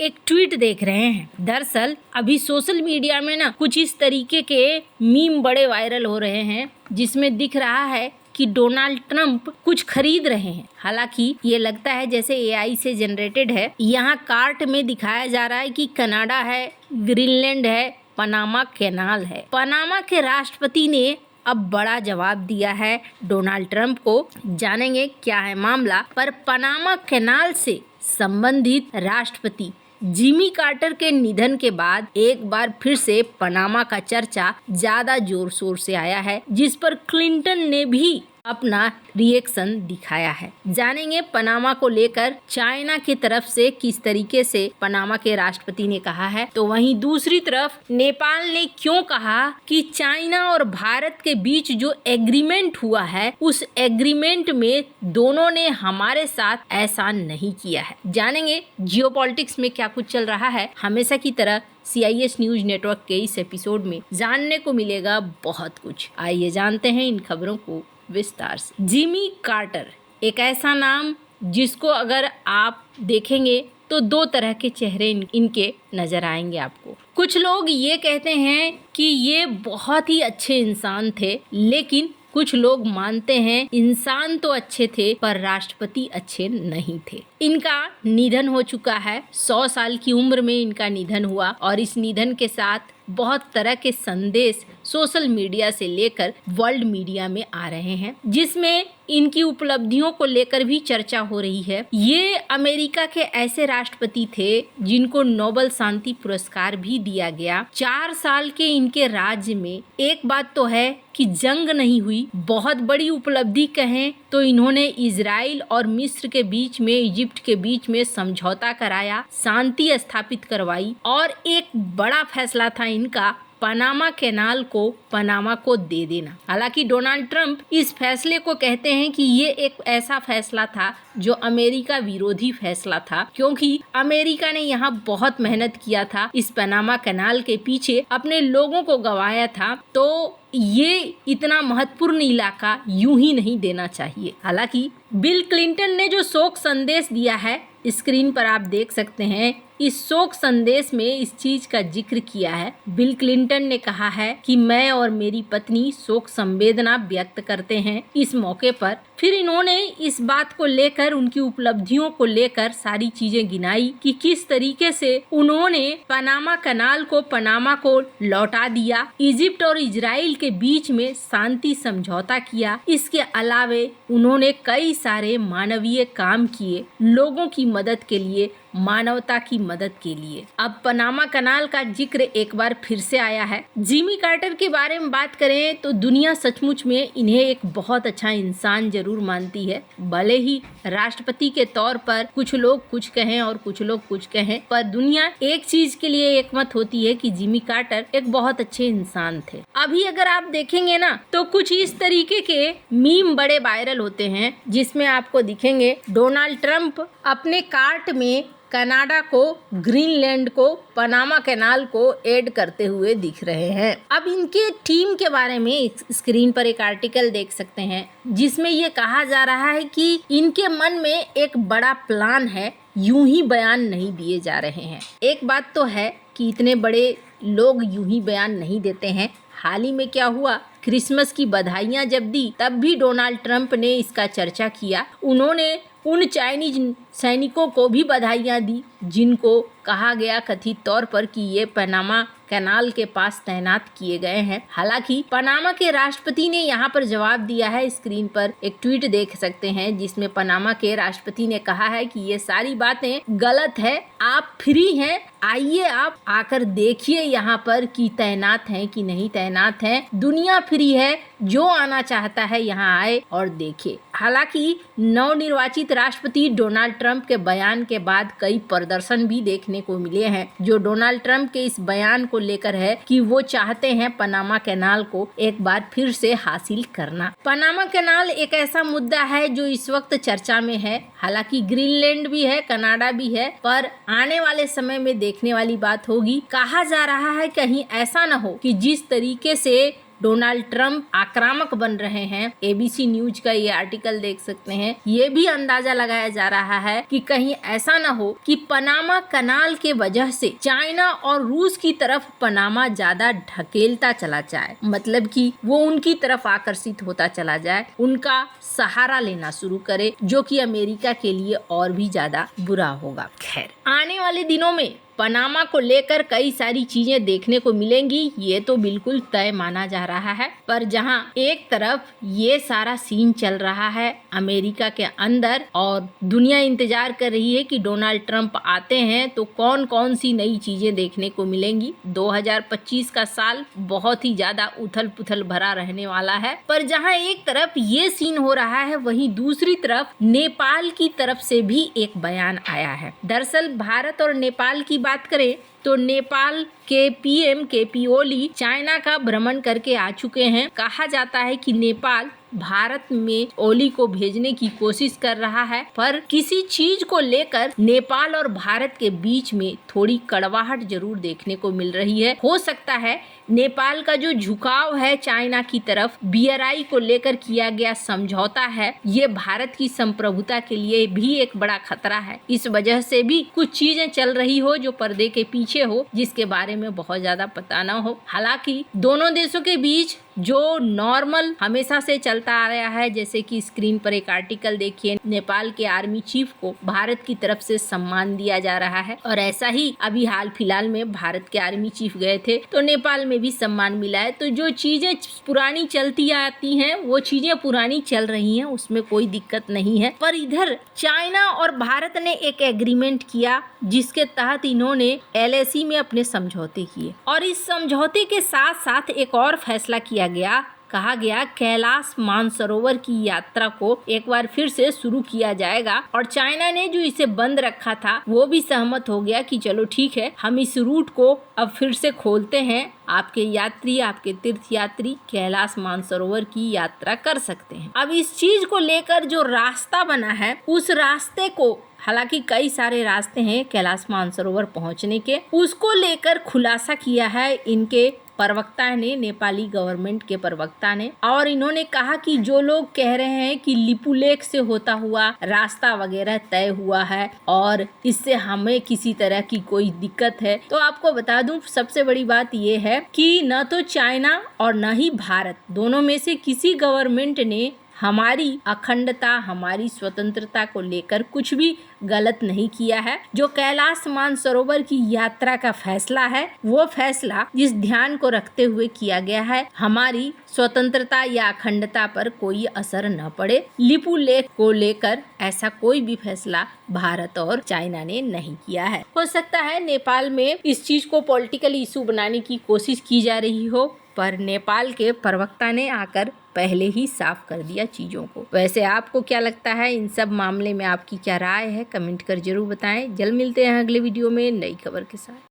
एक ट्वीट देख रहे हैं। दरअसल अभी सोशल मीडिया में ना कुछ इस तरीके के मीम बड़े वायरल हो रहे हैं जिसमें दिख रहा है कि डोनाल्ड ट्रंप कुछ खरीद रहे हैं। हालांकि ये लगता है जैसे एआई से जनरेटेड है। यहाँ कार्ट में दिखाया जा रहा है कि कनाडा है, ग्रीनलैंड है, पनामा कैनाल है। पनामा के राष्ट्रपति ने अब बड़ा जवाब दिया है डोनाल्ड ट्रंप को। जानेंगे क्या है मामला। पर पनामा कैनाल से संबंधित राष्ट्रपति जिमी कार्टर के निधन के बाद एक बार फिर से पनामा का चर्चा ज्यादा जोर शोर से आया है, जिस पर क्लिंटन ने भी अपना रिएक्शन दिखाया है। जानेंगे पनामा को लेकर चाइना की तरफ से किस तरीके से पनामा के राष्ट्रपति ने कहा है, तो वहीं दूसरी तरफ नेपाल ने क्यों कहा कि चाइना और भारत के बीच जो एग्रीमेंट हुआ है उस एग्रीमेंट में दोनों ने हमारे साथ ऐसा नहीं किया है। जानेंगे जियोपॉलिटिक्स में क्या कुछ चल रहा है। हमेशा की तरह CIS न्यूज नेटवर्क के इस एपिसोड में जानने को मिलेगा बहुत कुछ। आइए जानते हैं इन खबरों को विस्तार से। जिमी कार्टर एक ऐसा नाम जिसको अगर आप देखेंगे तो दो तरह के चेहरे इनके नजर आएंगे आपको। कुछ लोग ये कहते हैं कि ये बहुत ही अच्छे इंसान थे, लेकिन कुछ लोग मानते हैं इंसान तो अच्छे थे पर राष्ट्रपति अच्छे नहीं थे। इनका निधन हो चुका है। 100 साल की उम्र में इनका निधन हुआ और इस निधन के साथ बहुत तरह के संदेश सोशल मीडिया से लेकर वर्ल्ड मीडिया में आ रहे हैं, जिसमें इनकी उपलब्धियों को लेकर भी चर्चा हो रही है। ये अमेरिका के ऐसे राष्ट्रपति थे जिनको नोबेल शांति पुरस्कार भी दिया गया। 4 साल के इनके राज्य में एक बात तो है कि जंग नहीं हुई। बहुत बड़ी उपलब्धि कहें तो इन्होंने इजराइल और मिस्र के बीच में, इजिप्ट के बीच में समझौता कराया, शांति स्थापित करवाई और एक बड़ा फैसला था इनका पनामा कैनाल को पनामा को दे देना। हालांकि डोनाल्ड ट्रंप इस फैसले को कहते हैं कि ये एक ऐसा फैसला था जो अमेरिका विरोधी फैसला था, क्योंकि अमेरिका ने यहाँ बहुत मेहनत किया था, इस पनामा कैनाल के पीछे अपने लोगों को गंवाया था, तो ये इतना महत्वपूर्ण इलाका यूं ही नहीं देना चाहिए। हालांकि बिल क्लिंटन ने जो शोक संदेश दिया है, स्क्रीन पर आप देख सकते हैं, इस शोक संदेश में इस चीज का जिक्र किया है। बिल क्लिंटन ने कहा है कि मैं और मेरी पत्नी शोक संवेदना व्यक्त करते हैं इस मौके पर। फिर इन्होंने इस बात को लेकर, उनकी उपलब्धियों को लेकर सारी चीजें गिनाई कि किस तरीके से उन्होंने पनामा कैनाल को पनामा को लौटा दिया, इजिप्ट और इजराइल के बीच में शांति समझौता किया। इसके अलावे उन्होंने कई सारे मानवीय काम किए, लोगों की मदद के लिए, मानवता की मदद के लिए। अब पनामा कैनाल का जिक्र एक बार फिर से आया है। जिमी कार्टर के बारे में बात करें तो दुनिया सचमुच में इन्हें एक बहुत अच्छा इंसान जरूर मानती है। भले ही राष्ट्रपति के तौर पर कुछ लोग कुछ कहें और कुछ लोग कुछ कहें, पर दुनिया एक चीज के लिए एकमत होती है कि जिमी कार्टर एक बहुत अच्छे इंसान थे। अभी अगर आप देखेंगे ना तो कुछ इस तरीके के मीम बड़े वायरल होते हैं, जिसमें आपको दिखेंगे डोनाल्ड ट्रंप अपने कार्ट में कनाडा को, ग्रीनलैंड को, पनामा कैनाल को ऐड करते हुए दिख रहे हैं। अब इनके टीम के बारे में स्क्रीन पर एक आर्टिकल देख सकते हैं, जिसमें ये कहा जा रहा है कि इनके मन में एक बड़ा प्लान है, यूं ही बयान नहीं दिए जा रहे हैं। एक बात तो है कि इतने बड़े लोग यूं ही बयान नहीं देते हैं। हाल ही में क्या हुआ, क्रिसमस की बधाइयां जब दी तब भी डोनाल्ड ट्रंप ने इसका चर्चा किया। उन्होंने उन चाइनीज सैनिकों को भी बधाइयां दी जिनको कहा गया कथित तौर पर कि ये पनामा कैनाल के पास तैनात किए गए हैं। हालांकि पनामा के राष्ट्रपति ने यहाँ पर जवाब दिया है। स्क्रीन पर एक ट्वीट देख सकते हैं जिसमें पनामा के राष्ट्रपति ने कहा है कि ये सारी बातें गलत है, आप फ्री हैं, आइए आप आकर देखिए यहाँ पर कि तैनात हैं कि नहीं तैनात हैं। दुनिया फ्री है, जो आना चाहता है यहाँ आए और देखे। हालांकि नवनिर्वाचित राष्ट्रपति डोनाल्ड ट्रंप के बयान के बाद कई प्रदर्शन भी देखने को मिले हैं, जो डोनाल्ड ट्रंप के इस बयान को लेकर है कि वो चाहते हैं पनामा कैनाल को एक बार फिर से हासिल करना। पनामा कैनाल एक ऐसा मुद्दा है जो इस वक्त चर्चा में है। हालांकि ग्रीनलैंड भी है, कनाडा भी है, पर आने वाले समय में देखने वाली बात होगी। कहा जा रहा है कहीं ऐसा न हो कि जिस तरीके से डोनाल्ड ट्रंप आक्रामक बन रहे हैं। ABC न्यूज का ये आर्टिकल देख सकते हैं। ये भी अंदाजा लगाया जा रहा है कि कहीं ऐसा न हो कि पनामा कनाल के वजह से चाइना और रूस की तरफ पनामा ज्यादा ढकेलता चला जाए, मतलब कि वो उनकी तरफ आकर्षित होता चला जाए, उनका सहारा लेना शुरू करे, जो कि अमेरिका के लिए और भी ज्यादा बुरा होगा। खैर, आने वाले दिनों में पनामा को लेकर कई सारी चीजें देखने को मिलेंगी, ये तो बिल्कुल तय माना जा रहा है। पर जहां एक तरफ ये सारा सीन चल रहा है अमेरिका के अंदर और दुनिया इंतजार कर रही है कि डोनाल्ड ट्रंप आते हैं तो कौन कौन सी नई चीजें देखने को मिलेंगी। 2025 का साल बहुत ही ज्यादा उथल पुथल भरा रहने वाला है। पर जहां एक तरफ ये सीन हो रहा है, वहीं दूसरी तरफ नेपाल की तरफ से भी एक बयान आया है। दरअसल भारत और नेपाल की बात करें तो नेपाल के PM KP ओली चाइना का भ्रमण करके आ चुके हैं। कहा जाता है कि नेपाल भारत में ओली को भेजने की कोशिश कर रहा है, पर किसी चीज को लेकर नेपाल और भारत के बीच में थोड़ी कड़वाहट जरूर देखने को मिल रही है। हो सकता है नेपाल का जो झुकाव है चाइना की तरफ, BRI को लेकर किया गया समझौता है, ये भारत की संप्रभुता के लिए भी एक बड़ा खतरा है। इस वजह से भी कुछ चीजें चल रही हो जो पर्दे के पीछे हो, जिसके बारे में बहुत ज्यादा पता ना हो। हालांकि दोनों देशों के बीच जो नॉर्मल हमेशा से चलता आ रहा है, जैसे कि स्क्रीन पर एक आर्टिकल देखिए, नेपाल के आर्मी चीफ को भारत की तरफ से सम्मान दिया जा रहा है और ऐसा ही अभी हाल फिलहाल में भारत के आर्मी चीफ गए थे तो नेपाल में भी सम्मान मिला है। तो जो चीजें पुरानी चलती आती हैं वो चीजें पुरानी चल रही हैं, उसमें कोई दिक्कत नहीं है। पर इधर चाइना और भारत ने एक एग्रीमेंट किया जिसके तहत इन्होंने LAC में अपने समझौते किए और इस समझौते के साथ साथ एक और फैसला किया गया। कहा गया कैलाश मानसरोवर की यात्रा को एक बार फिर से शुरू किया जाएगा और चाइना ने जो इसे बंद रखा था वो भी सहमत हो गया कि चलो ठीक है, हम इस रूट को अब फिर से खोलते हैं, आपके यात्री, आपके तीर्थ यात्री कैलाश मानसरोवर की यात्रा कर सकते हैं। अब इस चीज को लेकर जो रास्ता बना है, उस रास्ते को, हालांकि कई सारे रास्ते हैं कैलाश मानसरोवर पहुंचने के, उसको लेकर खुलासा किया है इनके प्रवक्ता ने, नेपाली गवर्नमेंट के प्रवक्ता ने। और इन्होंने कहा कि जो लोग कह रहे हैं कि लिपुलेख से होता हुआ रास्ता वगैरह तय हुआ है और इससे हमें किसी तरह की कोई दिक्कत है, तो आपको बता दूं सबसे बड़ी बात ये है कि न तो चाइना और न ही भारत, दोनों में से किसी गवर्नमेंट ने हमारी अखंडता, हमारी स्वतंत्रता को लेकर कुछ भी गलत नहीं किया है। जो कैलाश मानसरोवर की यात्रा का फैसला है, वो फैसला जिस ध्यान को रखते हुए किया गया है, हमारी स्वतंत्रता या अखंडता पर कोई असर न पड़े। लिपुलेख को लेकर ऐसा कोई भी फैसला भारत और चाइना ने नहीं किया है। हो सकता है नेपाल में इस चीज को पॉलिटिकल इशू बनाने की कोशिश की जा रही हो, पर नेपाल के प्रवक्ता ने आकर पहले ही साफ कर दिया चीज़ों को। वैसे आपको क्या लगता है, इन सब मामले में आपकी क्या राय है, कमेंट कर जरूर बताएं। जल्द मिलते हैं अगले वीडियो में नई खबर के साथ।